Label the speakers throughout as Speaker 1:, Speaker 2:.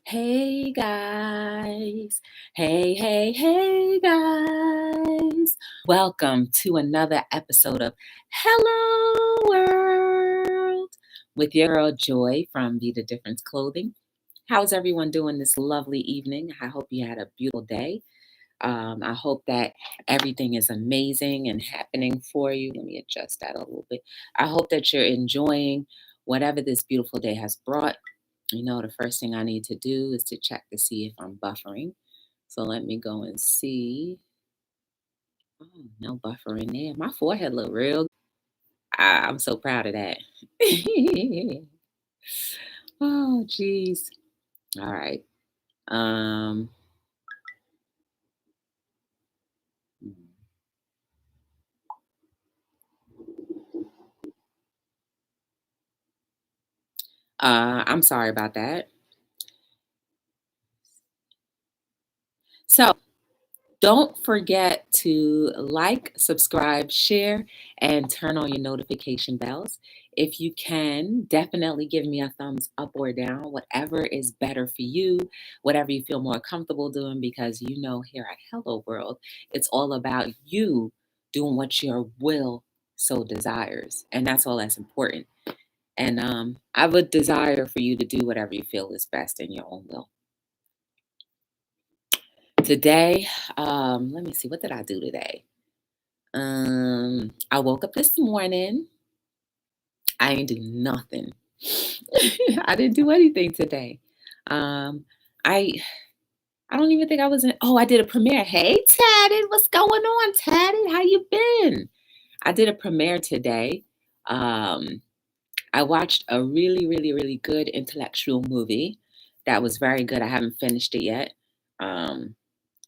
Speaker 1: Hey guys. Hey guys. Welcome to another episode of Hello World with your girl Joy from Be the Difference Clothing. How's everyone doing this lovely evening? I hope you had a beautiful day. I hope that everything is amazing and happening for you. Let me adjust that a little bit. I hope that you're enjoying whatever this beautiful day has brought. You know, the first thing I need to do is to check to see if I'm buffering. So let me go and see. Oh, no buffering there. My forehead look real. I'm so proud of that. Oh, geez. All right. Um, I'm sorry about that. So don't forget to like, subscribe, share, and turn on your notification bells. If you can, definitely give me a thumbs up or down, whatever is better for you, whatever you feel more comfortable doing, because you know, here at Hello World, it's all about you doing what your will so desires. And that's all that's important. And I would desire for you to do whatever you feel is best in your own will. Today, let me see, what did I do today? I woke up this morning. I ain't do nothing. I didn't do anything today. Um, I I don't even think I was in. Oh, I did a premiere. Hey, Tatted, what's going on, Tatted? How you been? I did a premiere today. Um, I watched a really good intellectual movie that was very good. I haven't finished it yet. Um,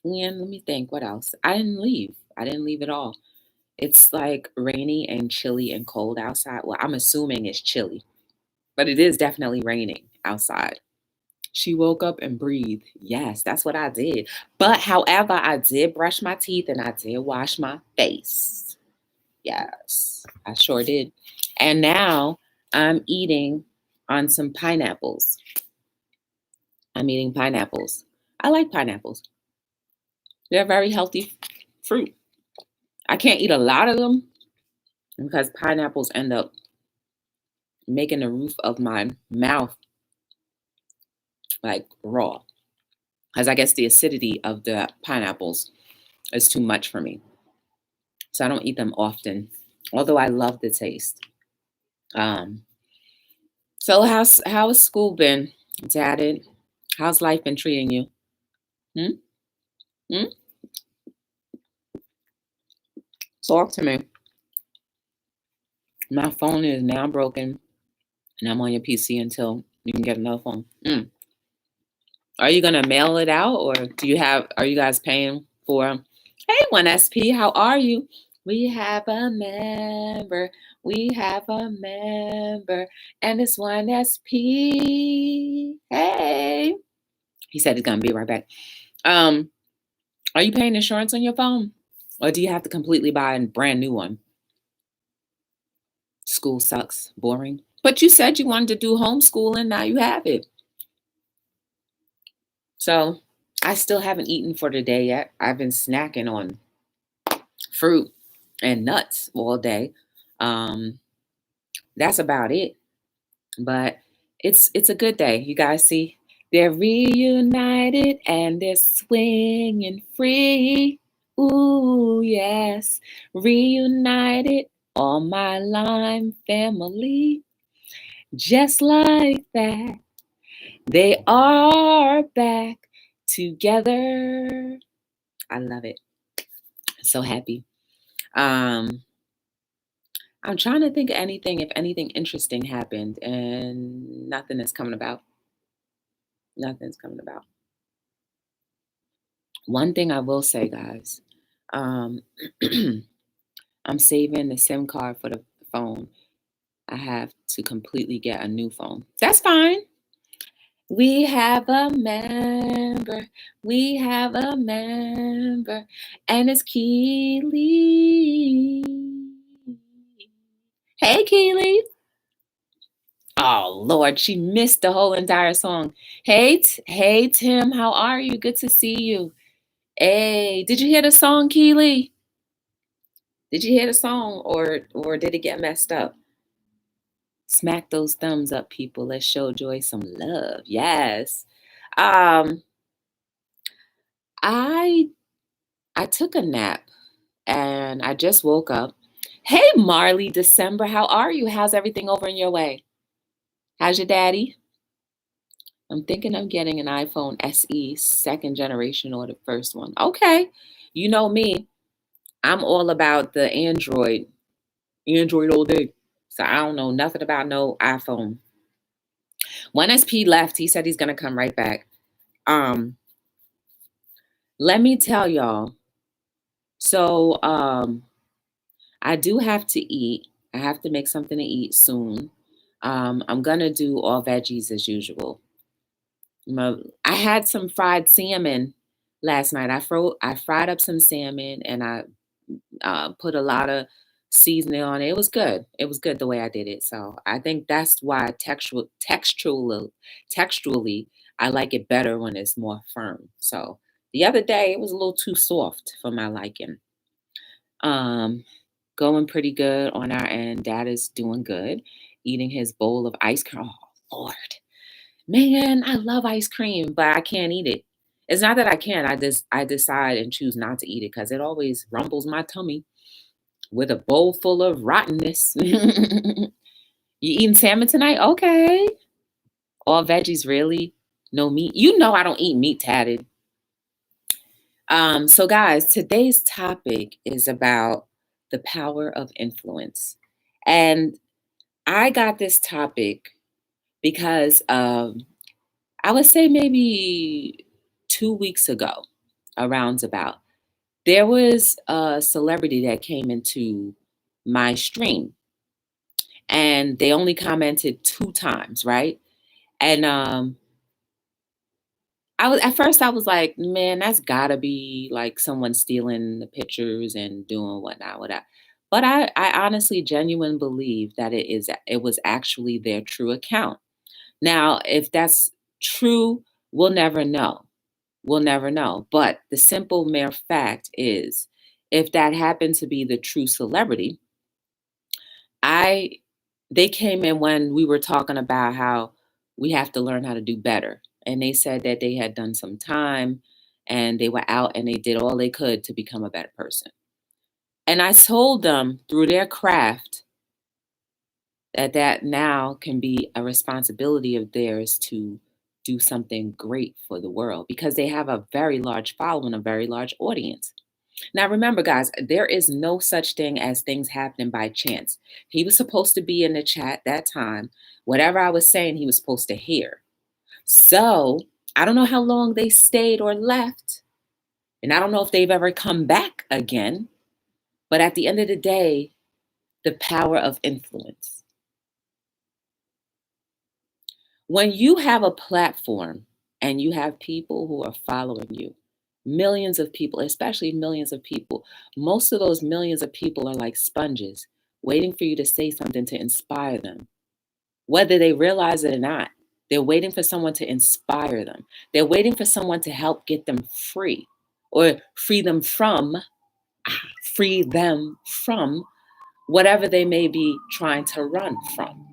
Speaker 1: and let me think. What else? I didn't leave. I didn't leave at all. It's like rainy and chilly and cold outside. Well, I'm assuming it's chilly, but it is definitely raining outside. She woke up and breathed. Yes, that's what I did. But however, I did brush my teeth and I did wash my face. Yes, I sure did. And now I'm eating on some pineapples. I'm eating pineapples. I like pineapples. They're very healthy fruit. I can't eat a lot of them because pineapples end up making the roof of my mouth like raw. Because I guess the acidity of the pineapples is too much for me. So I don't eat them often, although I love the taste. Um, so how's school been, Jade? How's life been treating you? Hmm? Hmm? Talk to me. My phone is now broken, and I'm on your PC until you can get another phone. Are you gonna mail it out, or are you guys paying for? Hey, 1SP, how are you? We have a member. We have a member, and it's 1SP. Hey, he said he's gonna be right back. Are you paying insurance on your phone, or do you have to completely buy a brand new one? School sucks, boring. But you said you wanted to do homeschooling. Now you have it. So I still haven't eaten for the day yet. I've been snacking on fruit and nuts all day. Um, that's about it. But it's a good day. You guys see, they're reunited and they're swinging free. Ooh, yes, reunited, all my Lime family, just like that. They are back together. I love it. So happy. Um, I'm trying to think of anything, if anything interesting happened, and nothing is coming about. Nothing's coming about. One thing I will say, guys, um, I'm saving the SIM card for the phone. I have to completely get a new phone. That's fine. We have a member. We have a member, and it's Keely. Hey, Keely. Oh Lord, she missed the whole entire song. Hey Tim, how are you? Good to see you. Hey, did you hear the song, Keely? Did you hear the song, or did it get messed up? Smack those thumbs up, people. Let's show Joy some love. Yes. Um, I I took a nap and I just woke up. Hey Marley December, how are you? How's everything over in your way? How's your daddy? I'm thinking I'm getting an iPhone SE second generation or the first one. Okay. You know me, I'm all about the Android all day. So I don't know nothing about no iPhone. When SP left, he said he's gonna come right back. Um, Let me tell y'all. So I do have to eat. I have to make something to eat soon. I'm gonna do all veggies as usual. I had some fried salmon last night. I fried up some salmon and I put a lot of seasoning on it. It was good. It was good the way I did it. So I think that's why texturally, I like it better when it's more firm. So the other day it was a little too soft for my liking. Um, Going pretty good on our end. Dad is doing good, eating his bowl of ice cream. Oh Lord, man, I love ice cream, but I can't eat it. It's not that I can't. I decide and choose not to eat it because it always rumbles my tummy with a bowl full of rottenness. You eating salmon tonight? Okay. All veggies, really? No meat. You know I don't eat meat, tatted. So guys, today's topic is about the power of influence. And I got this topic because I would say maybe 2 weeks ago, around about, there was a celebrity that came into my stream and they only commented 2 times, right? And at first I was like, man, that's gotta be like someone stealing the pictures and doing whatnot, whatnot. But I honestly genuinely believe that it was actually their true account. Now, if that's true, we'll never know. We'll never know. But the simple mere fact is, if that happened to be the true celebrity, I they came in when we were talking about how we have to learn how to do better. And they said that they had done some time and they were out and they did all they could to become a better person. And I told them through their craft that now can be a responsibility of theirs to do something great for the world because they have a very large following, a very large audience. Now, remember, guys, there is no such thing as things happening by chance. He was supposed to be in the chat that time. Whatever I was saying, he was supposed to hear. So I don't know how long they stayed or left. And I don't know if they've ever come back again. But at the end of the day, the power of influence. When you have a platform and you have people who are following you, millions of people, especially millions of people, most of those millions of people are like sponges waiting for you to say something to inspire them, whether they realize it or not. They're waiting for someone to inspire them. They're waiting for someone to help get them free or free them from whatever they may be trying to run from.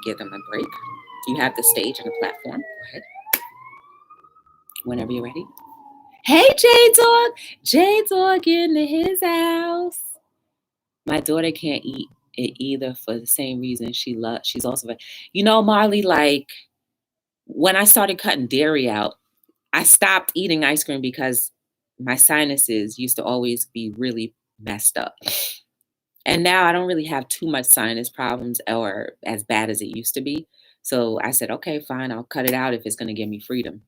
Speaker 1: Give them a break. You have the stage and the platform. Go ahead. Whenever you're ready. Hey, Jade Dog in his house. My daughter can't eat it either for the same reason she's also, Marley, like when I started cutting dairy out, I stopped eating ice cream because my sinuses used to always be really messed up. And now I don't really have too much sinus problems or as bad as it used to be. So I said, okay, fine, I'll cut it out if it's going to give me freedom.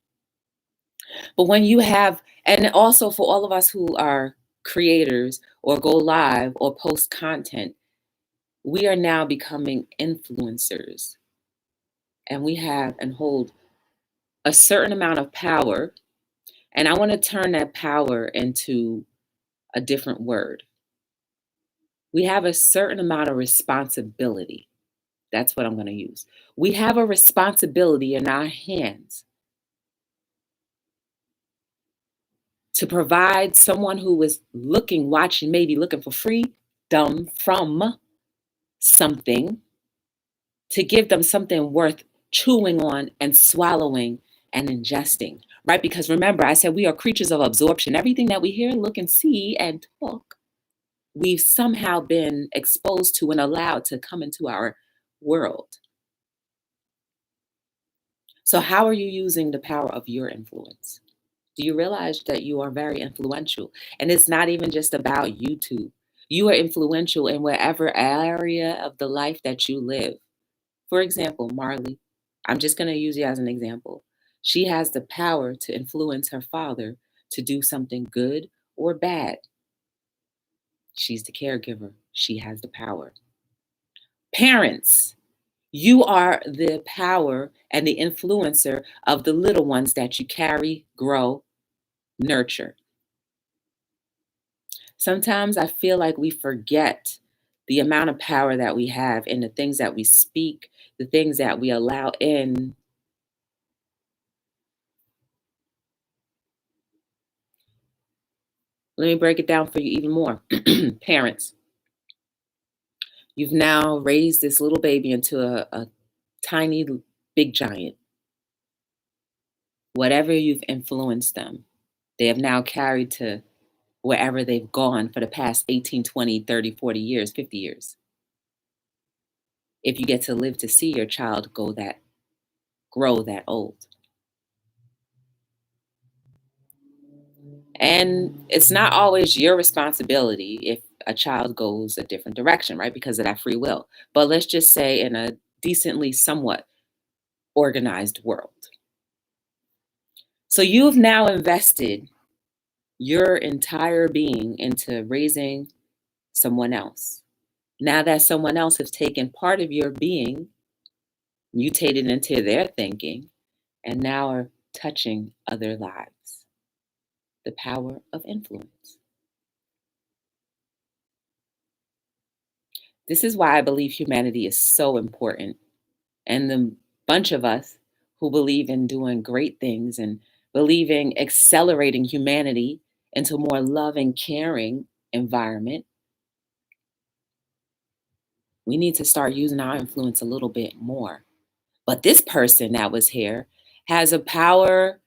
Speaker 1: But when you have, and also for all of us who are creators or go live or post content, we are now becoming influencers. And we have and hold a certain amount of power. And I want to turn that power into a different word. We have a certain amount of responsibility. That's what I'm going to use. We have a responsibility in our hands to provide someone who is looking, watching, maybe looking for freedom from something, to give them something worth chewing on and swallowing and ingesting, right? Because remember, I said we are creatures of absorption. Everything that we hear, look, and see and talk, we've somehow been exposed to and allowed to come into our world. So, how are you using the power of your influence? Do you realize that you are very influential? And it's not even just about YouTube. You are influential in whatever area of the life that you live. For example, Marley, I'm just going to use you as an example. She has the power to influence her father to do something good or bad. She's the caregiver. She has the power. Parents, you are the power and the influencer of the little ones that you carry, grow, nurture. Sometimes I feel like we forget the amount of power that we have in the things that we speak, the things that we allow in. Let me break it down for you even more. Parents, you've now raised this little baby into a tiny, big giant. Whatever you've influenced them, they have now carried to wherever they've gone for the past 18, 20, 30, 40 years, 50 years. If you get to live to see your child grow that old. And it's not always your responsibility if a child goes a different direction, right? Because of that free will. But let's just say in a decently, somewhat organized world. So you've now invested your entire being into raising someone else. Now that someone else has taken part of your being, mutated into their thinking, and now are touching other lives. The power of influence. This is why I believe humanity is so important. And the bunch of us who believe in doing great things and believe in accelerating humanity into a more loving, caring environment, we need to start using our influence a little bit more. But this person that was here has a powerful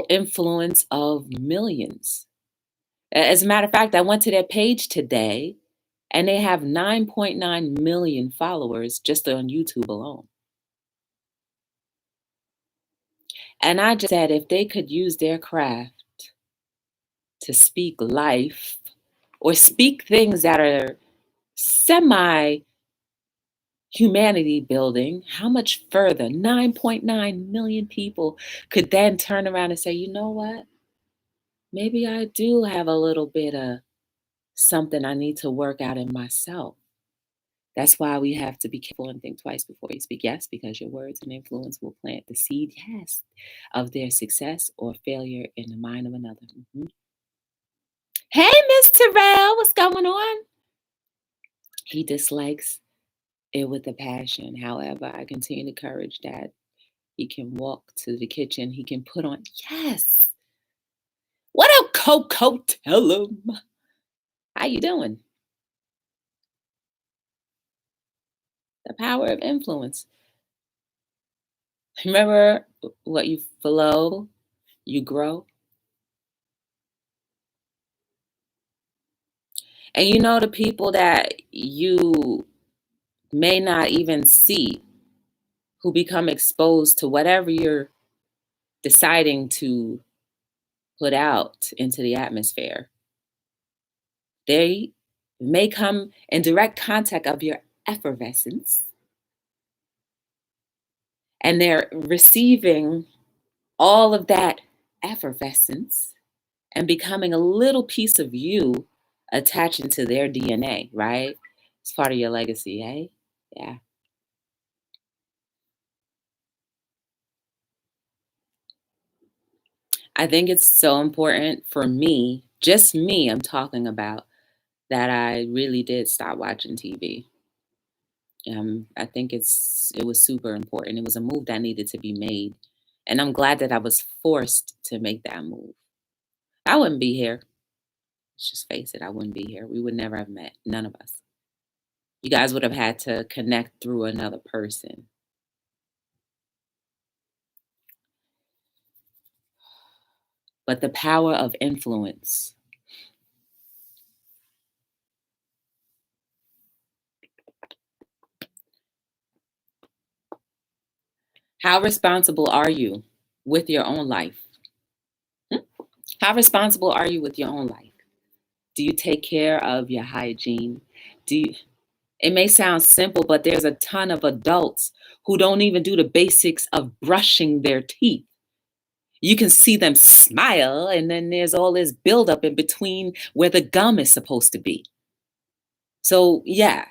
Speaker 1: influence of millions. As a matter of fact, I went to their page today and they have 9.9 million followers just on YouTube alone. And I just said if they could use their craft to speak life or speak things that are semi humanity building, how much further 9.9 million people could then turn around and say, you know what? Maybe I do have a little bit of something I need to work out in myself. That's why we have to be careful and think twice before you speak. Yes, because your words and influence will plant the seed, yes, of their success or failure in the mind of another. Mhm. Hey, Miss Terrell, what's going on? He dislikes it with a passion. However, I continue to encourage that he can walk to the kitchen. He can put on, yes. What up, Coco? Tell him. How you doing? The power of influence. Remember what you flow, you grow. And you know the people that you may not even see who become exposed to whatever you're deciding to put out into the atmosphere. They may come in direct contact of your effervescence and they're receiving all of that effervescence and becoming a little piece of you attaching to their DNA, right? It's part of your legacy, hey? Yeah. I think it's so important for me, just me, I'm talking about, that I really did stop watching TV. I think it was super important. It was a move that needed to be made, and I'm glad that I was forced to make that move. I wouldn't be here. Let's just face it, I wouldn't be here. We would never have met. None of us. You guys would have had to connect through another person. But the power of influence. How responsible are you with your own life? Hmm? How responsible are you with your own life? Do you take care of your hygiene? Do you, it may sound simple, but there's a ton of adults who don't even do the basics of brushing their teeth. You can see them smile, and then there's all this buildup in between where the gum is supposed to be. So, yeah,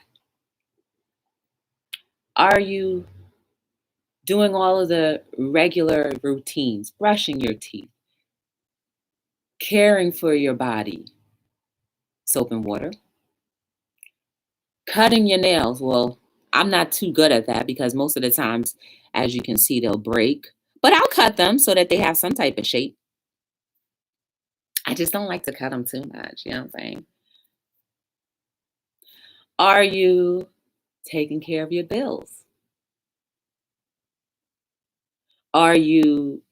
Speaker 1: are you doing all of the regular routines, brushing your teeth, caring for your body, soap and water, cutting your nails? Well, I'm not too good at that because most of the times, as you can see, they'll break, but I'll cut them so that they have some type of shape. I just don't like to cut them too much. You know what I'm saying? Are you taking care of your bills? Are you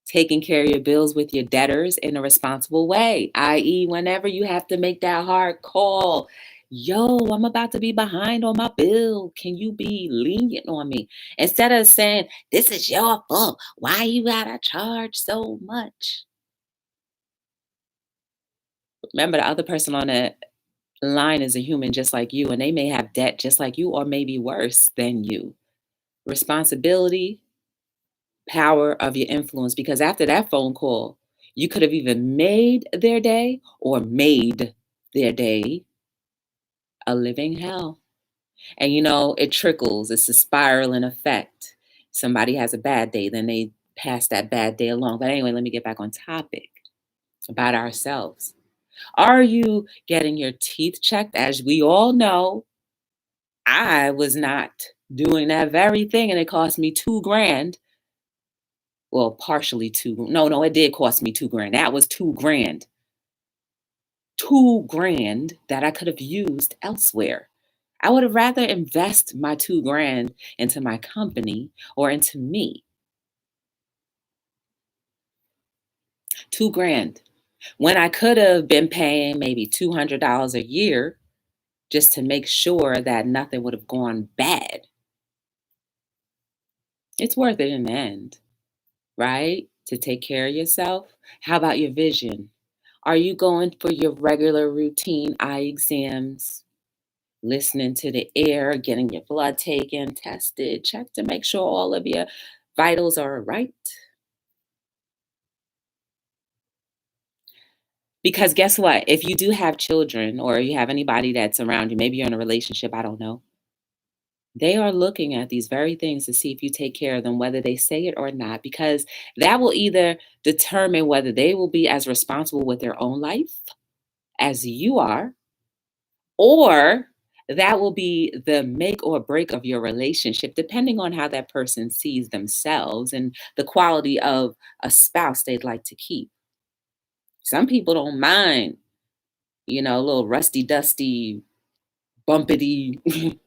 Speaker 1: taking care of your bills with your debtors in a responsible way, i.e., whenever you have to make that hard call, yo, I'm about to be behind on my bill. Can you be lenient on me? Instead of saying, this is your fault. Why you gotta charge so much? Remember, the other person on the line is a human just like you, and they may have debt just like you, or maybe worse than you. Responsibility, power of your influence, because after that phone call, you could have either made their day or made their day a living hell. And it trickles, it's a spiraling effect. Somebody has a bad day, then they pass that bad day along. But anyway, let me get back on topic about ourselves. Are you getting your teeth checked? As we all know, I was not doing that very thing, and it cost me 2 grand. Well, partially two. No, it did cost me 2 grand. That was 2 grand. 2 grand that I could have used elsewhere. I would have rather invest my 2 grand into my company or into me. 2 grand. When I could have been paying maybe $200 a year just to make sure that nothing would have gone bad. It's worth it in the end, right? To take care of yourself. How about your vision? Are you going for your regular routine eye exams, listening to the air, getting your blood taken, tested, checked to make sure all of your vitals are right? Because guess what? If you do have children or you have anybody that's around you, maybe you're in a relationship, I don't know. They are looking at these very things to see if you take care of them, whether they say it or not, because that will either determine whether they will be as responsible with their own life as you are, or that will be the make or break of your relationship, depending on how that person sees themselves and the quality of a spouse they'd like to keep. Some people don't mind, a little rusty, dusty, bumpety,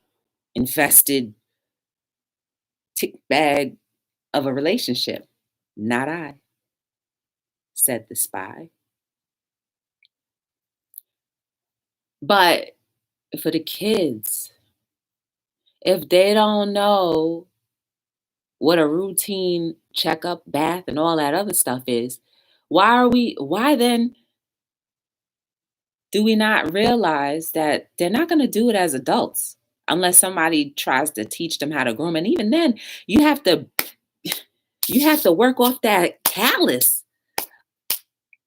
Speaker 1: infested tick bag of a relationship. Not I, said the spy. But for the kids, if they don't know what a routine checkup, bath, and all that other stuff is, why then do we not realize that they're not going to do it as adults unless somebody tries to teach them how to groom? And even then, you have to work off that callus,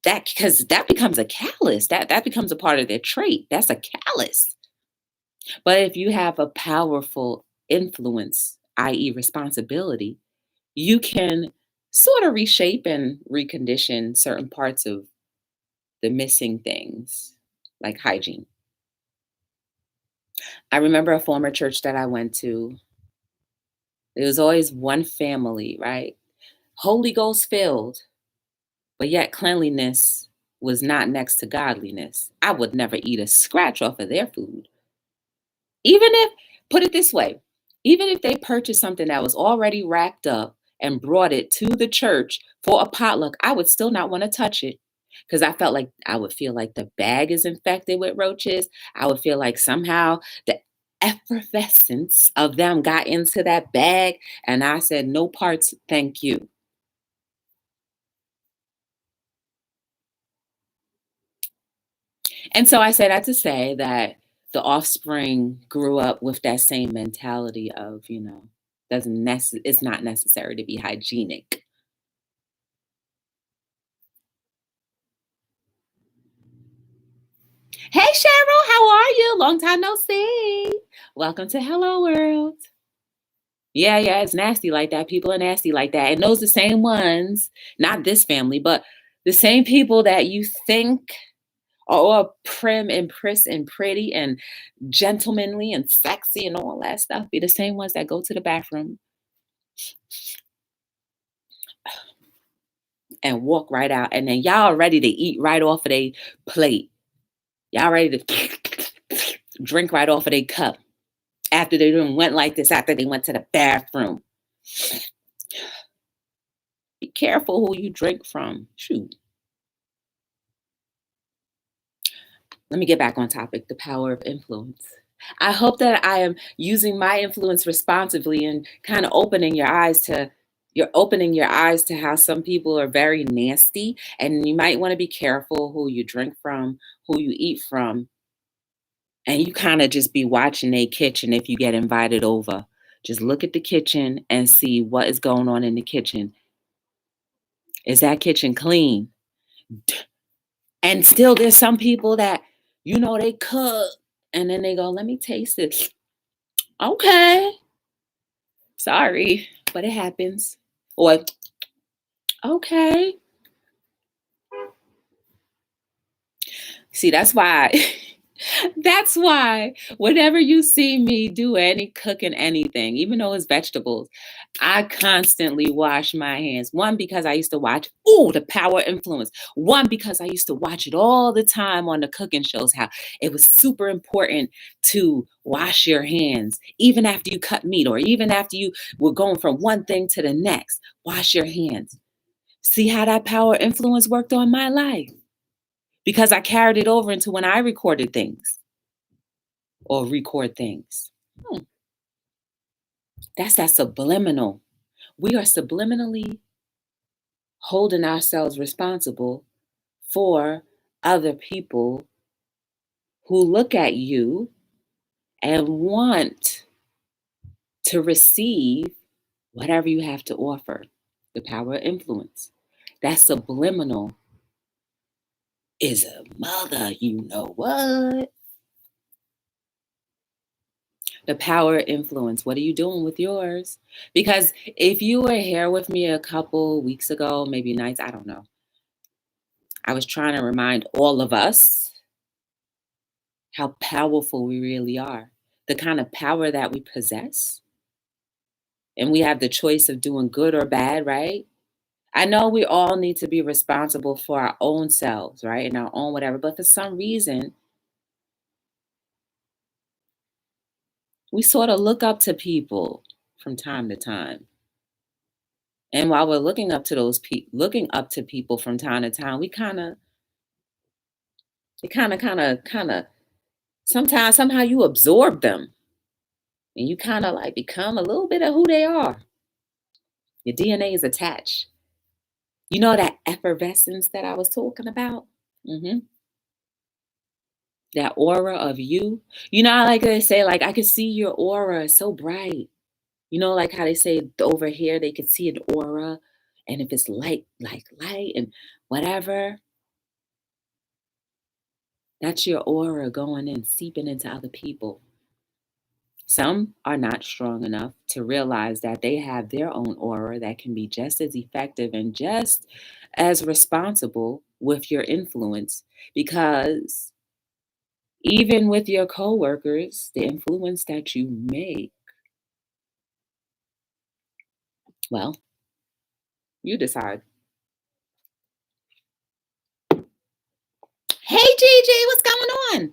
Speaker 1: that because that becomes a callus, that becomes a part of their trait. That's a callus. But if you have a powerful influence, i.e., responsibility, you can sort of reshape and recondition certain parts of the missing things. like hygiene. I remember a former church that I went to. There was always one family, right? Holy Ghost filled, but yet cleanliness was not next to godliness. I would never eat a scratch off of their food. Even if, put it this way, even if they purchased something that was already racked up and brought it to the church for a potluck, I would still not want to touch it because I would feel like the bag is infected with roaches. I would feel like somehow the effervescence of them got into that bag. And I said, no parts, thank you. And so I say that to say that the offspring grew up with that same mentality of, it's not necessary to be hygienic. Hey Cheryl, how are you? Long time no see. Welcome to Hello World. Yeah, yeah, it's nasty like that. People are nasty like that. And those the same ones, not this family, but the same people that you think are all prim and pris and pretty and gentlemanly and sexy and all that stuff be the same ones that go to the bathroom and walk right out. And then y'all ready to eat right off of their plate. Y'all ready to drink right off of their cup after they went like this, after they went to the bathroom. Be careful who you drink from. Shoot. Let me get back on topic, the power of influence. I hope that I am using my influence responsibly and kind of you're opening your eyes to how some people are very nasty, and you might want to be careful who you drink from, who you eat from, and you kind of just be watching a kitchen if you get invited over. Just look at the kitchen and see what is going on in the kitchen. Is that kitchen clean? And still there's some people that, they cook and then they go, let me taste it. Okay. Sorry, but it happens. Or, okay. See, that's why. That's why whenever you see me do any cooking anything, even though it's vegetables, I constantly wash my hands. One, because I used to watch, the power influence. One, because I used to watch it all the time on the cooking shows, how it was super important to wash your hands, even after you cut meat or even after you were going from one thing to the next. Wash your hands. See how that power influence worked on my life? Because I carried it over into when I recorded things or record things. That's that subliminal. We are subliminally holding ourselves responsible for other people who look at you and want to receive whatever you have to offer. The power of influence. That subliminal is a mother, you know what? The power of influence. What are you doing with yours? Because if you were here with me a couple weeks ago, maybe nights, I don't know. I was trying to remind all of us how powerful we really are, the kind of power that we possess. And we have the choice of doing good or bad, right? I know we all need to be responsible for our own selves, right? And our own whatever. But for some reason, we sort of look up to people from time to time. And while we're looking up to people from time to time, we kind of sometimes somehow you absorb them and you kind of like become a little bit of who they are. Your DNA is attached. You know that effervescence that I was talking about? That aura of you. You know, like they say, like, I could see your aura, it's so bright. You know, like how they say over here, they could see an aura. And if it's light, like light and whatever, that's your aura going in, seeping into other people. Some are not strong enough to realize that they have their own aura that can be just as effective and just as responsible with your influence because Even with your coworkers, the influence that you make, well, you decide. Hey, Gigi, what's going on?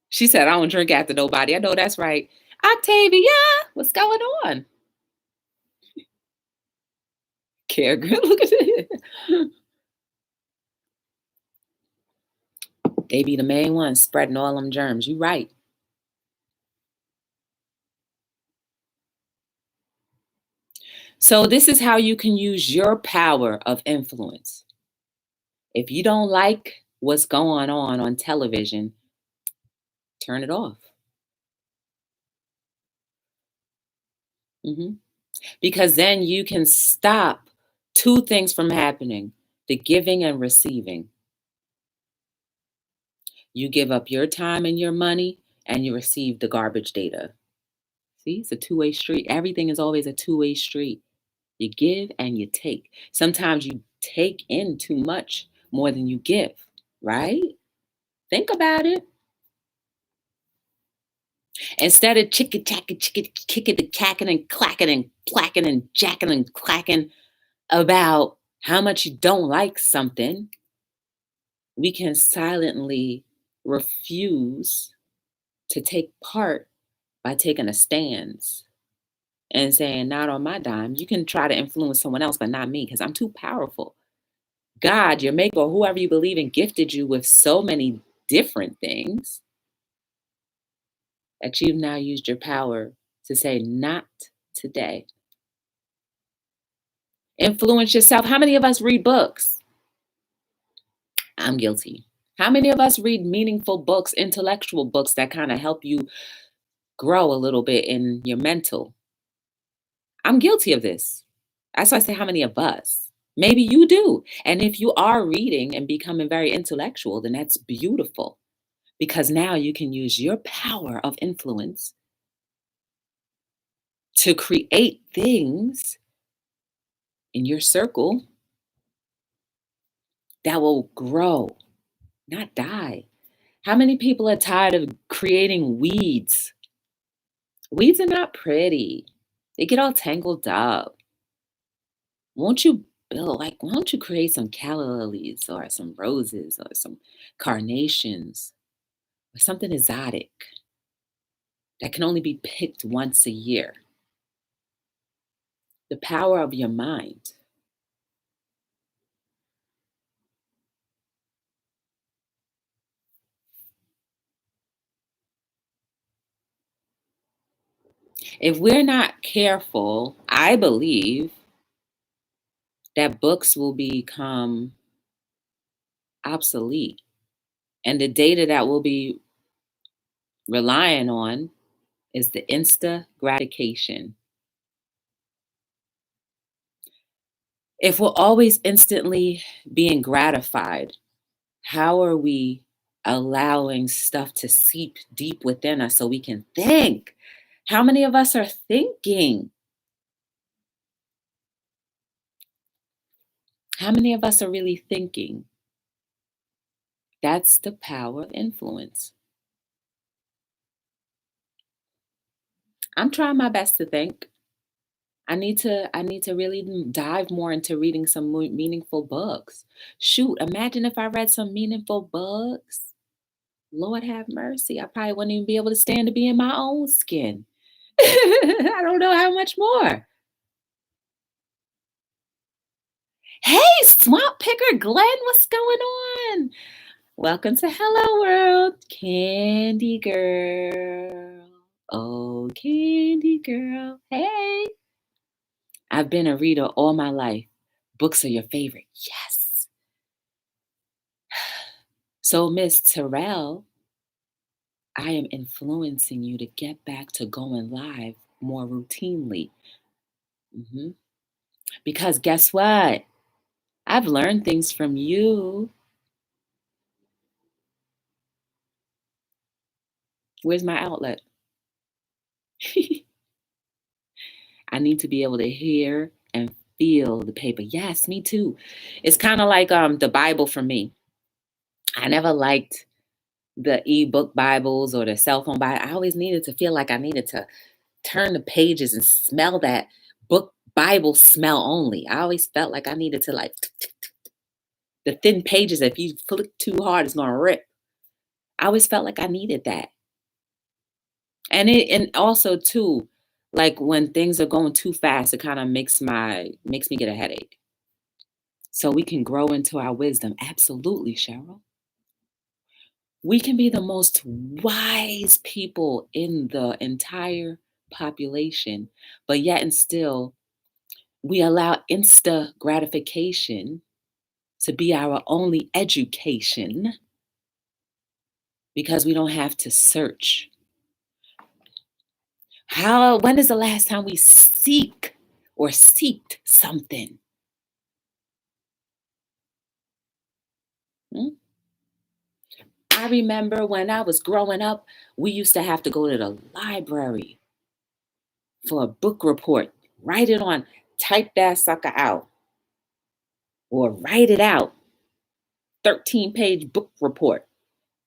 Speaker 1: She said, I don't drink after nobody. I know that's right. Octavia, what's going on? Care girl, look at it. They be the main ones spreading all them germs. You right. So this is how you can use your power of influence. If you don't like what's going on television, turn it off. Because then you can stop two things from happening: the giving and receiving. You give up your time and your money, and you receive the garbage data. See, it's a two-way street. Everything is always a two-way street. You give and you take. Sometimes you take in too much, more than you give, right? Think about it. Instead of chicken chacking, kicking and cacking and clacking and clacking and jacking and clacking about how much you don't like something, we can silently refuse to take part by taking a stance and saying, not on my dime. You can try to influence someone else, but not me, because I'm too powerful. God, your maker, or whoever you believe in, gifted you with so many different things that you've now used your power to say, not today. Influence yourself. How many of us read books? I'm guilty. How many of us read meaningful books, intellectual books that kind of help you grow a little bit in your mental? I'm guilty of this. That's why I say, how many of us? Maybe you do. And if you are reading and becoming very intellectual, then that's beautiful, because now you can use your power of influence to create things in your circle that will grow, not die. How many people are tired of creating weeds? Weeds are not pretty. They get all tangled up. Won't you build, like, why don't you create some calla lilies or some roses or some carnations or something exotic that can only be picked once a year? The power of your mind. If we're not careful, I believe that books will become obsolete, and the data that we'll be relying on is the insta gratification. If we're always instantly being gratified, how are we allowing stuff to seep deep within us so we can think? How many of us are thinking? How many of us are really thinking? That's the power of influence. I'm trying my best to think. I need to really dive more into reading some meaningful books. Shoot, imagine if I read some meaningful books. Lord have mercy. I probably wouldn't even be able to stand to be in my own skin. I don't know how much more. Hey, Swamp Picker Glenn, what's going on? Welcome to Hello World, Candy Girl. Oh, Candy Girl. Hey. I've been a reader all my life. Books are your favorite. Yes. So, Miss Terrell, I am influencing you to get back to going live more routinely. Because guess what? I've learned things from you. Where's my outlet? I need to be able to hear and feel the paper. Yes, me too. It's kind of like the Bible for me. I never liked the ebook Bibles or the cell phone Bible. I always needed to feel like I needed to turn the pages and smell that book Bible smell only. I always felt like I needed to like the thin pages. If you flick too hard, it's gonna rip. I always felt like I needed that. And also too, like when things are going too fast, it kind of makes me get a headache. So we can grow into our wisdom. Absolutely, Cheryl. We can be the most wise people in the entire population, but yet and still we allow insta gratification to be our only education because we don't have to search. When is the last time we seeked something? Hmm? I remember when I was growing up, we used to have to go to the library for a book report. Write it on, type that sucker out, or write it out. 13-page book report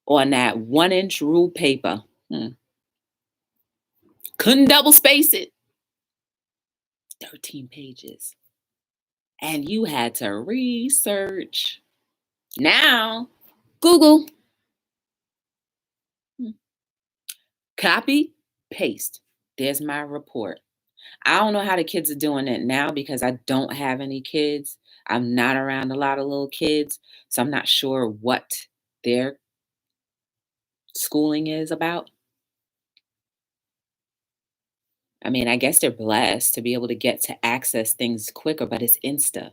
Speaker 1: on that 1-inch ruled paper. Couldn't double space it. 13 pages. And you had to research. Now, Google. Copy, paste. There's my report. I don't know how the kids are doing it now because I don't have any kids. I'm not around a lot of little kids, so I'm not sure what their schooling is about. I mean, I guess they're blessed to be able to get to access things quicker, but it's Insta.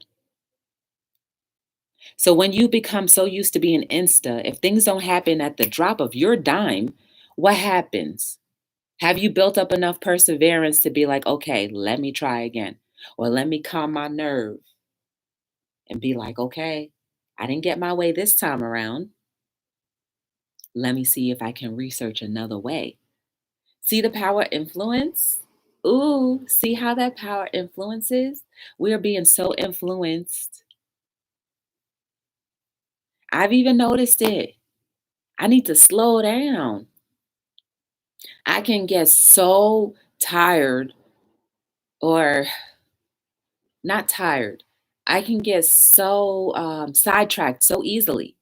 Speaker 1: So when you become so used to being Insta, if things don't happen at the drop of your dime, what happens? Have you built up enough perseverance to be like, okay, let me try again? Or let me calm my nerve and be like, okay, I didn't get my way this time around. Let me see if I can research another way. See the power influence? Ooh, see how that power influences? We are being so influenced. I've even noticed it. I need to slow down. I can get so tired, or not tired. I can get so sidetracked so easily.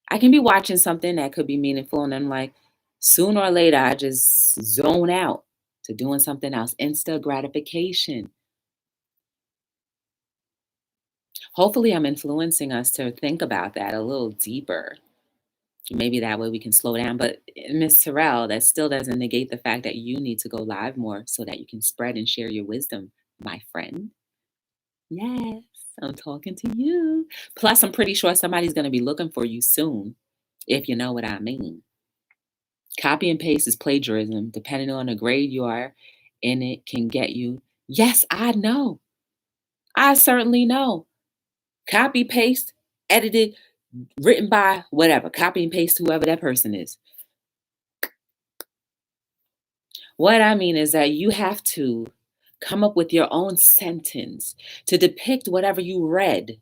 Speaker 1: I can be watching something that could be meaningful, and I'm like, sooner or later, I just zone out to doing something else. Instant gratification. Hopefully, I'm influencing us to think about that a little deeper. Maybe that way we can slow down. But Miss Terrell, that still doesn't negate the fact that you need to go live more so that you can spread and share your wisdom, my friend. Yes, I'm talking to you. Plus, I'm pretty sure somebody's going to be looking for you soon, if you know what I mean. Copy and paste is plagiarism. Depending on the grade you are in, it can get you. Yes, I know. I certainly know. Copy, paste, edited, written by whatever. Copy and paste whoever that person is. What I mean is that you have to come up with your own sentence to depict whatever you read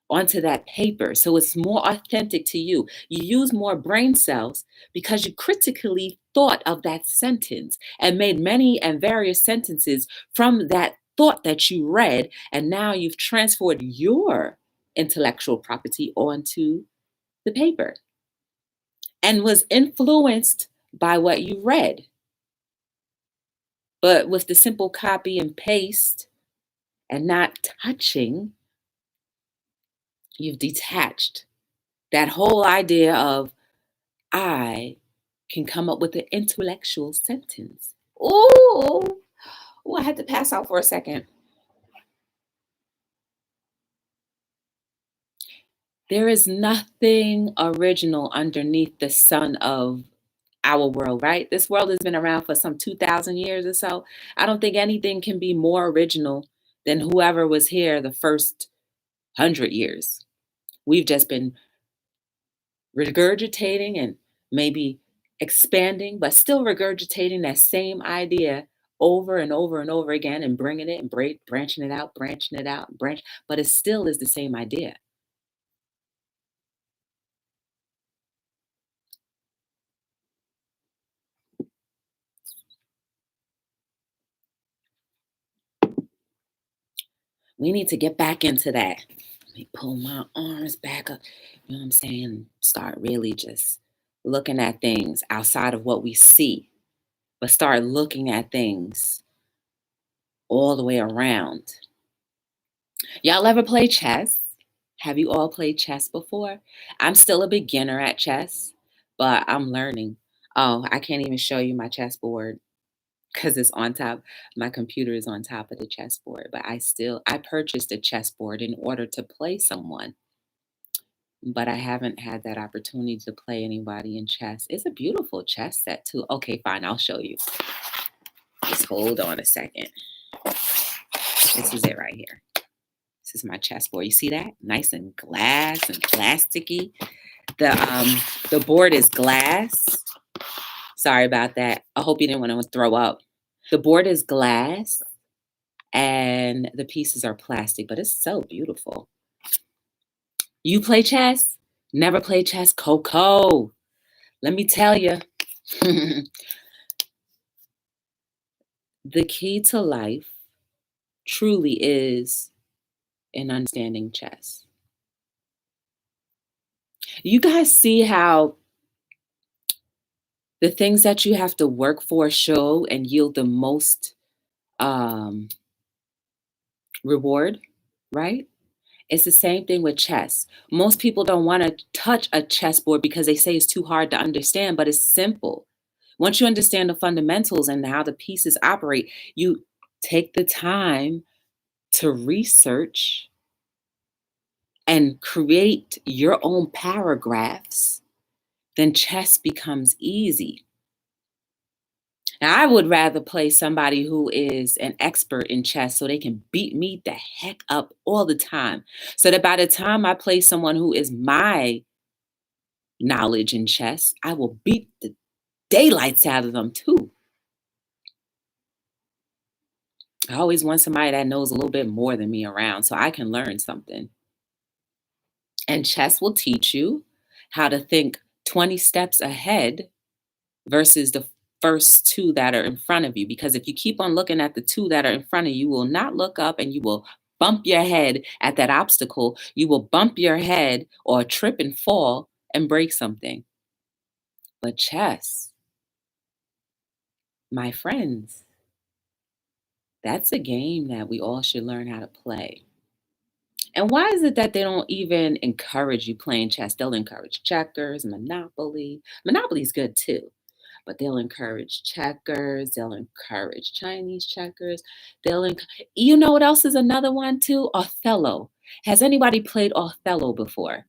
Speaker 1: onto that paper so it's more authentic to you. You use more brain cells because you critically thought of that sentence and made many and various sentences from that thought that you read, and now you've transferred your intellectual property onto the paper and was influenced by what you read. But with the simple copy and paste and not touching, you've detached that whole idea of I can come up with an intellectual sentence. Oh, I had to pass out for a second. There is nothing original underneath the sun of our world, right? This world has been around for some 2,000 years or so. I don't think anything can be more original than whoever was here the first 100 years. We've just been regurgitating and maybe expanding, but still regurgitating that same idea over and over and over again and bringing it and branching it out, but it still is the same idea. We need to get back into that. Let me pull my arms back up. You know what I'm saying? Start really just looking at things outside of what we see, but start looking at things all the way around. Y'all ever play chess? Have you all played chess before? I'm still a beginner at chess, but I'm learning. Oh, I can't even show you my chessboard because it's on top. My computer is on top of the chessboard, but I purchased a chessboard in order to play someone, but I haven't had that opportunity to play anybody in chess. It's a beautiful chess set too. Okay, fine, I'll show you. Just hold on a second. This is it right here. This is my chessboard. You see that? Nice and glass and plasticky. The board is glass. Sorry about that. I hope you didn't want to throw up. The board is glass and the pieces are plastic, but it's so beautiful. You play chess? Never played chess? Coco. Let me tell you. The key to life truly is in understanding chess. You guys see how the things that you have to work for show and yield the most reward, right? It's the same thing with chess. Most people don't want to touch a chessboard because they say it's too hard to understand, but it's simple. Once you understand the fundamentals and how the pieces operate, you take the time to research and create your own paragraphs, then chess becomes easy. Now, I would rather play somebody who is an expert in chess so they can beat me the heck up all the time. So that by the time I play someone who is my knowledge in chess, I will beat the daylights out of them too. I always want somebody that knows a little bit more than me around so I can learn something. And chess will teach you how to think 20 steps ahead versus the first two that are in front of you. Because if you keep on looking at the two that are in front of you, you will not look up and you will bump your head at that obstacle. You will bump your head or trip and fall and break something. But chess, my friends, that's a game that we all should learn how to play. And why is it that they don't even encourage you playing chess? They'll encourage checkers, Monopoly. Monopoly's good too, but they'll encourage checkers. They'll encourage Chinese checkers. You know what else is another one too? Othello. Has anybody played Othello before?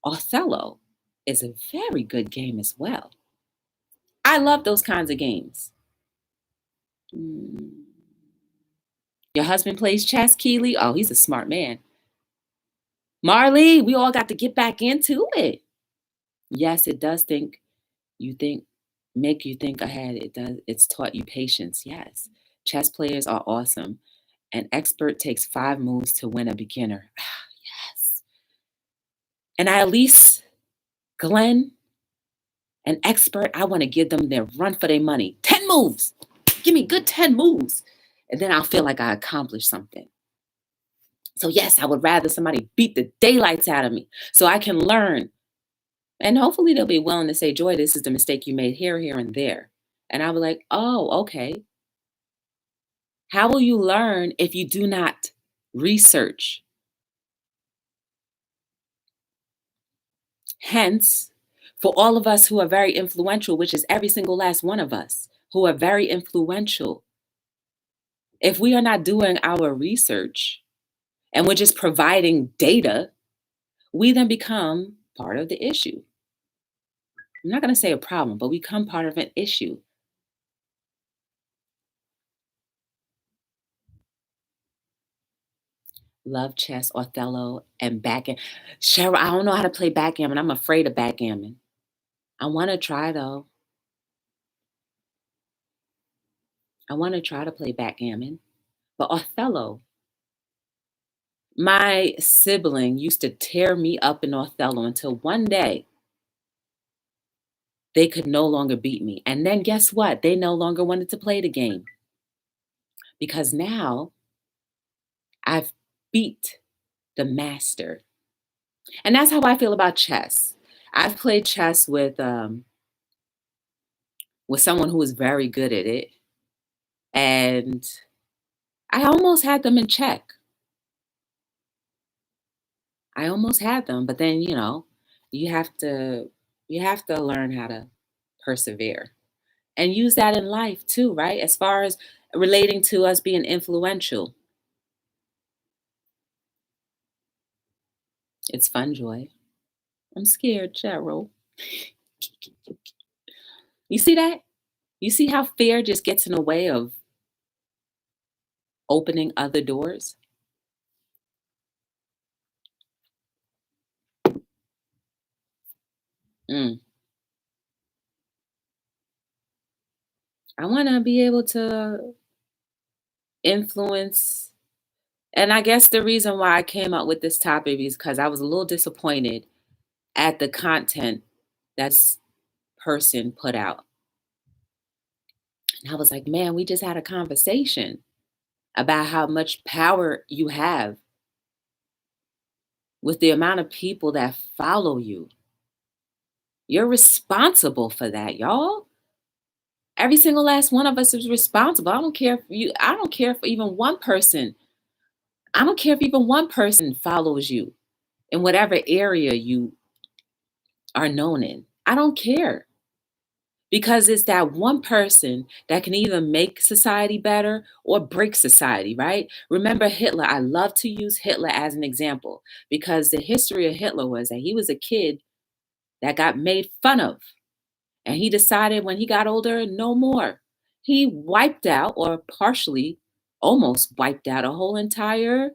Speaker 1: Othello is a very good game as well. I love those kinds of games. Your husband plays chess, Keely? Oh, he's a smart man. Marley, we all got to get back into it. Yes, it does make you think ahead. It does. It's taught you patience. Yes. Chess players are awesome. An expert takes 5 moves to win a beginner. Yes. And at least, Glenn, an expert, I want to give them their run for their money. 10 moves. Give me good 10 moves. And then I'll feel like I accomplished something. So yes, I would rather somebody beat the daylights out of me so I can learn. And hopefully they'll be willing to say, Joy, this is the mistake you made here, here, and there. And I'll be like, oh, okay. How will you learn if you do not research? Hence, for all of us who are very influential, which is every single last one of us who are very influential, if we are not doing our research and we're just providing data, we then become part of the issue. I'm not going to say a problem, but we become part of an issue. Love chess, Othello, and backgammon. Cheryl, I don't know how to play backgammon. I'm afraid of backgammon. I want to try though. I want to try to play backgammon. But Othello, my sibling used to tear me up in Othello until one day they could no longer beat me. And then guess what? They no longer wanted to play the game. Because now I've beat the master. And that's how I feel about chess. I've played chess with someone who was very good at it, and I almost had them in check. I almost had them, but then, you have to learn how to persevere and use that in life too, right? As far as relating to us being influential. It's fun, Joy. I'm scared, Cheryl. You see that? You see how fear just gets in the way of opening other doors? Mm. I want to be able to influence. And I guess the reason why I came up with this topic is because I was a little disappointed at the content that's person put out. And I was like, man, we just had a conversation about how much power you have with the amount of people that follow you. You're responsible for that, y'all. Every single last one of us is responsible. I don't care if even one person, I don't care if even one person follows you in whatever area you are known in. I don't care. Because it's that one person that can either make society better or break society, right? Remember Hitler. I love to use Hitler as an example because the history of Hitler was that he was a kid that got made fun of. And he decided when he got older, no more. He wiped out, or partially almost wiped out, a whole entire,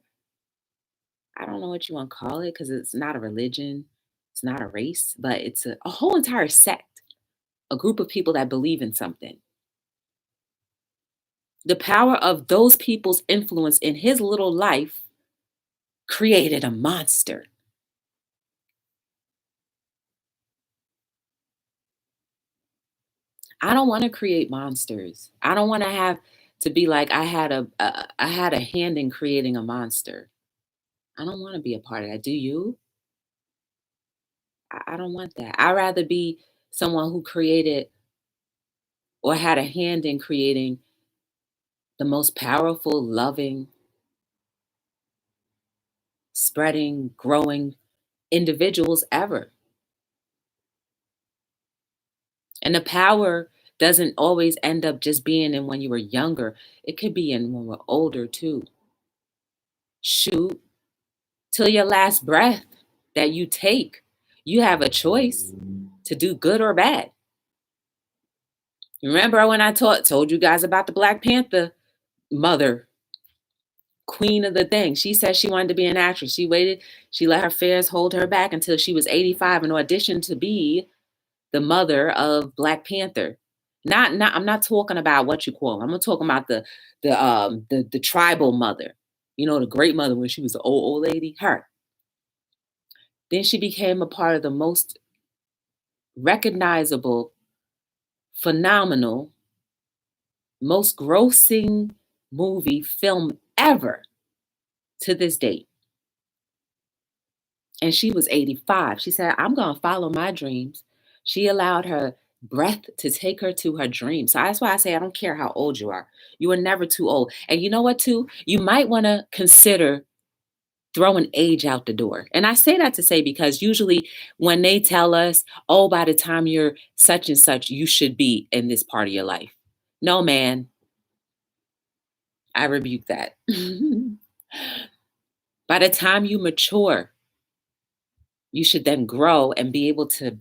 Speaker 1: I don't know what you want to call it, because it's not a religion, it's not a race, but it's a whole entire sect, a group of people that believe in something. The power of those people's influence in his little life created a monster. I don't want to create monsters. I don't want to have to be like I had a hand in creating a monster. I don't want to be a part of that. Do you? I don't want that. I'd rather be someone who created or had a hand in creating the most powerful, loving, spreading, growing individuals ever. And the power doesn't always end up just being in when you were younger. It could be in when we're older too. Shoot, till your last breath that you take, you have a choice to do good or bad. Remember when I told you guys about the Black Panther mother, queen of the thing? She said she wanted to be an actress. She waited, she let her fears hold her back until she was 85 and auditioned to be the mother of Black Panther. Not I'm not talking about what you call. I'm talking about the tribal mother. You know, the great mother when she was the old lady, her. Then she became a part of the most recognizable, phenomenal, most grossing film ever to this date. And she was 85. She said, I'm going to follow my dreams. She allowed her breath to take her to her dreams. So that's why I say I don't care how old you are. You are never too old. And you know what, too? You might want to consider throwing age out the door. And I say that to say because usually when they tell us, oh, by the time you're such and such, you should be in this part of your life. No, man. I rebuke that. By the time you mature, you should then grow and be able to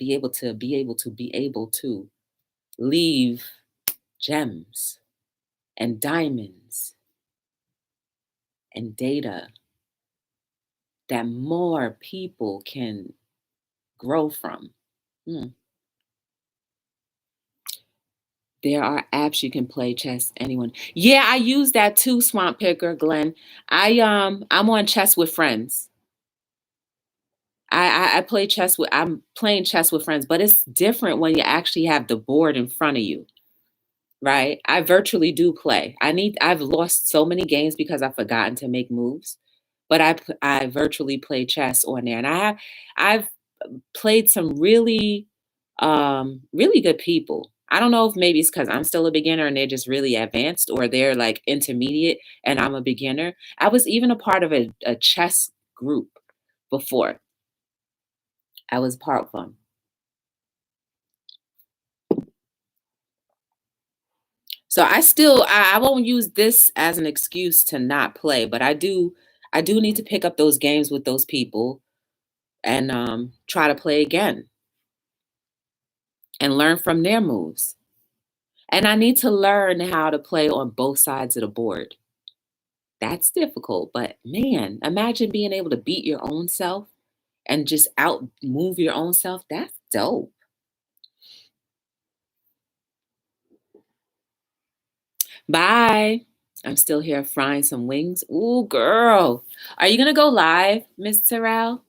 Speaker 1: leave gems and diamonds and data that more people can grow from. There are apps you can play chess. Anyone? Yeah, I use that too, Swamp Picker, Glenn. I'm on Chess with Friends. I play chess with I'm playing chess with friends, but it's different when you actually have the board in front of you, right? I virtually do play. I've lost so many games because I've forgotten to make moves. but I virtually play chess on there, and I've played some really good people. I don't know if maybe it's because I'm still a beginner and they're just really advanced, or they're like intermediate and I'm a beginner. I was even a part of a chess group before. I was part of them. So I won't use this as an excuse to not play, but I do need to pick up those games with those people and try to play again and learn from their moves. And I need to learn how to play on both sides of the board. That's difficult, but man, imagine being able to beat your own self and just out move your own self. That's dope. Bye. I'm still here frying some wings. Ooh, girl. Are you going to go live, Miss Terrell?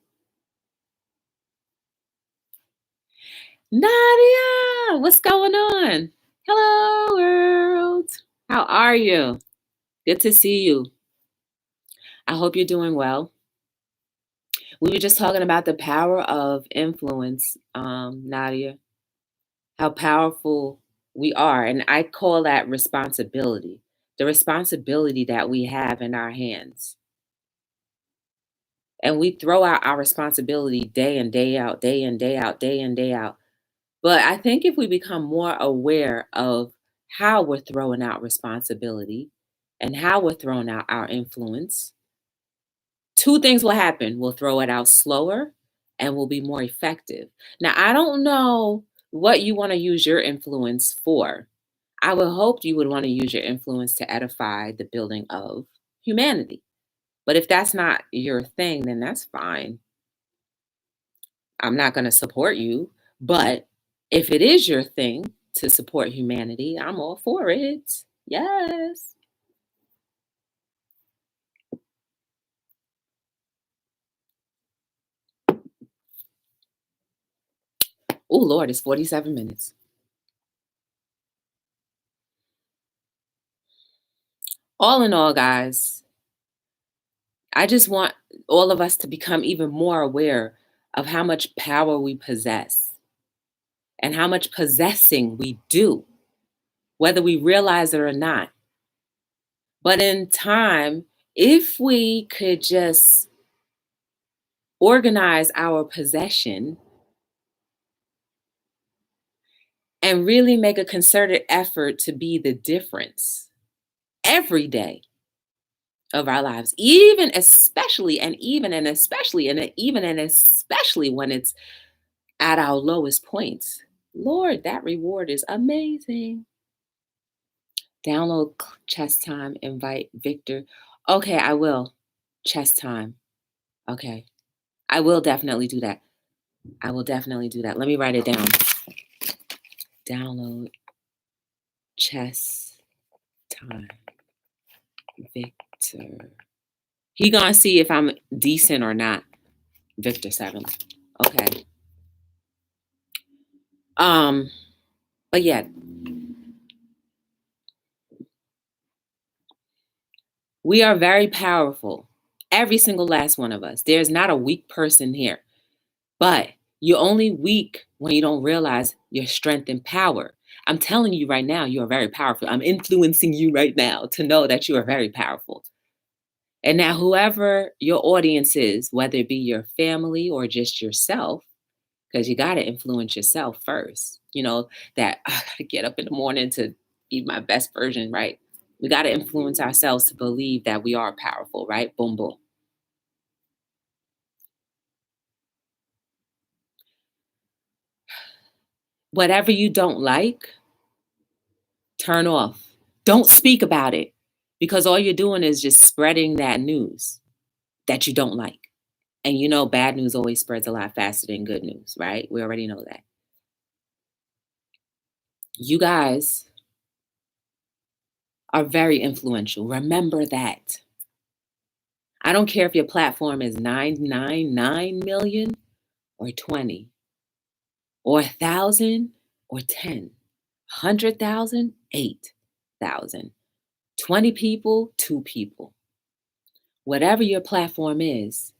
Speaker 1: Nadia, what's going on? Hello, world. How are you? Good to see you. I hope you're doing well. We were just talking about the power of influence, Nadia, how powerful we are. And I call that responsibility, the responsibility that we have in our hands. And we throw out our responsibility day in, day out, day in, day out, day in, day out. But I think if we become more aware of how we're throwing out responsibility and how we're throwing out our influence, two things will happen. We'll throw it out slower and we'll be more effective. Now, I don't know what you want to use your influence for. I would hope you would want to use your influence to edify the building of humanity. But if that's not your thing, then that's fine. I'm not going to support you. But if it is your thing to support humanity, I'm all for it. Yes. Oh, Lord, it's 47 minutes. All in all, guys, I just want all of us to become even more aware of how much power we possess and how much possessing we do, whether we realize it or not. But in time, if we could just organize our possession and really make a concerted effort to be the difference every day of our lives, even especially and even and especially and even and especially when it's at our lowest points. Lord, that reward is amazing. Download chess time, invite Victor. Okay, I will. Chess time. Okay. I will definitely do that. I will definitely do that. Let me write it down. Download chess time. Victor. He gonna see if I'm decent or not. Victor 7. Okay. But yeah. We are very powerful. Every single last one of us. There's not a weak person here. But you're only weak when you don't realize your strength and power. I'm telling you right now, you are very powerful. I'm influencing you right now to know that you are very powerful. And now, whoever your audience is, whether it be your family or just yourself, because you got to influence yourself first. You know, that I got to get up in the morning to be my best version, right? We got to influence ourselves to believe that we are powerful, right? Boom, boom. Whatever you don't like, turn off. Don't speak about it, because all you're doing is just spreading that news that you don't like. And you know, bad news always spreads a lot faster than good news, right? We already know that. You guys are very influential. Remember that. I don't care if your platform is 999 million or 20 or 1,000 or 10, 100,000, 8,000, 20 people, 2 people. Whatever your platform is,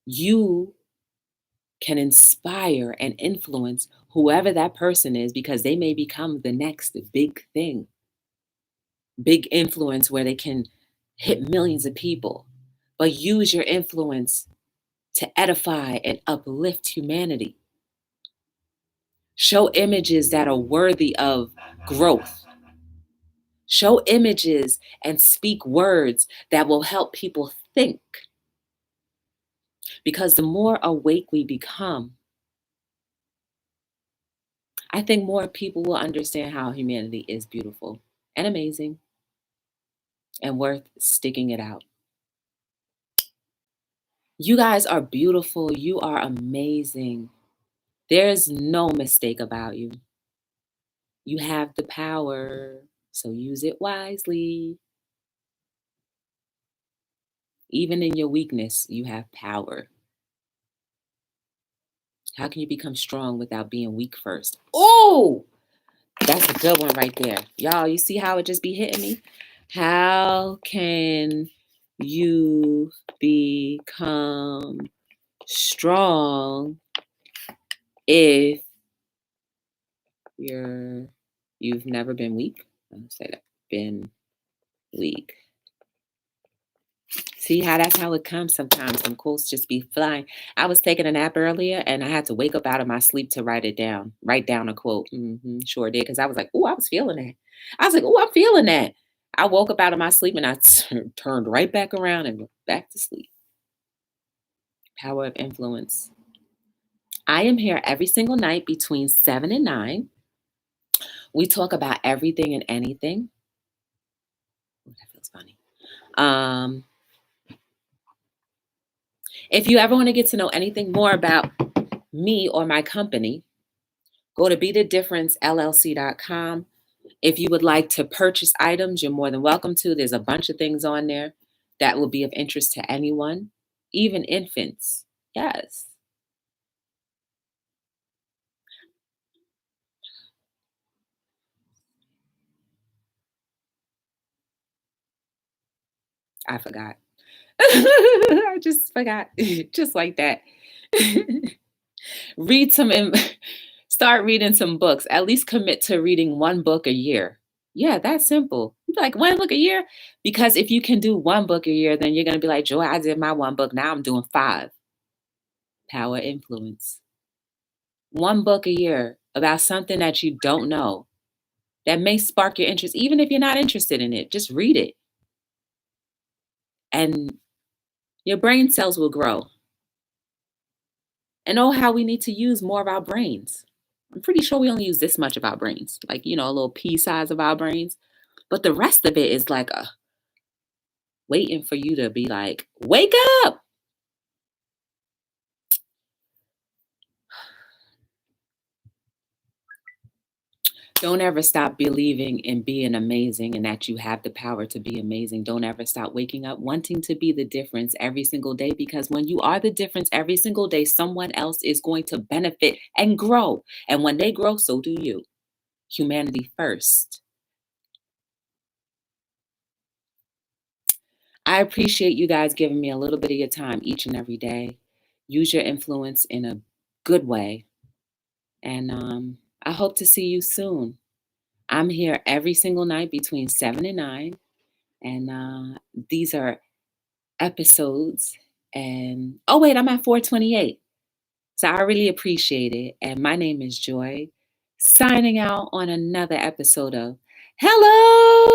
Speaker 1: you can inspire and influence whoever that person is, because they may become the next big thing, big influence where they can hit millions of people. But use your influence to edify and uplift humanity. Show images that are worthy of growth. Show images and speak words that will help people think. Because the more awake we become, I think more people will understand how humanity is beautiful and amazing and worth sticking it out. You guys are beautiful. You are amazing. There's no mistake about you. You have the power, so use it wisely. Even in your weakness, you have power. How can you become strong without being weak first? Oh, that's a good one right there. Y'all, you see how it just be hitting me? How can you become strong if you've never been weak? I'll say that. Been weak. See how that's how it comes sometimes. Some quotes just be flying. I was taking a nap earlier and I had to wake up out of my sleep to write it down. Write down a quote. Sure did. Because I was like, oh, I was feeling that. I was like, oh, I'm feeling that. I woke up out of my sleep and I turned right back around and went back to sleep. Power of influence. I am here every single night between 7 and 9. We talk about everything and anything. Ooh, that feels funny. If you ever want to get to know anything more about me or my company, go to btdllc.com. If you would like to purchase items, you're more than welcome to. There's a bunch of things on there that will be of interest to anyone, even infants. Yes. I forgot. I just forgot. Just like that. Start reading some books. At least commit to reading one book a year. Yeah, that's simple. Like one book a year? Because if you can do one book a year, then you're going to be like, Joy, I did my one book. Now I'm doing 5. Power influence. One book a year about something that you don't know that may spark your interest, even if you're not interested in it. Just read it. And your brain cells will grow. And know how we need to use more of our brains. I'm pretty sure we only use this much of our brains, like, a little pea size of our brains. But the rest of it is like waiting for you to be like, wake up. Don't ever stop believing in being amazing and that you have the power to be amazing. Don't ever stop waking up wanting to be the difference every single day, because when you are the difference every single day, someone else is going to benefit and grow. And when they grow, so do you. Humanity first. I appreciate you guys giving me a little bit of your time each and every day. Use your influence in a good way. And I hope to see you soon. I'm here every single night between 7 and 9. And these are episodes. And oh, wait, I'm at 428. So I really appreciate it. And my name is Joy, signing out on another episode of Hello.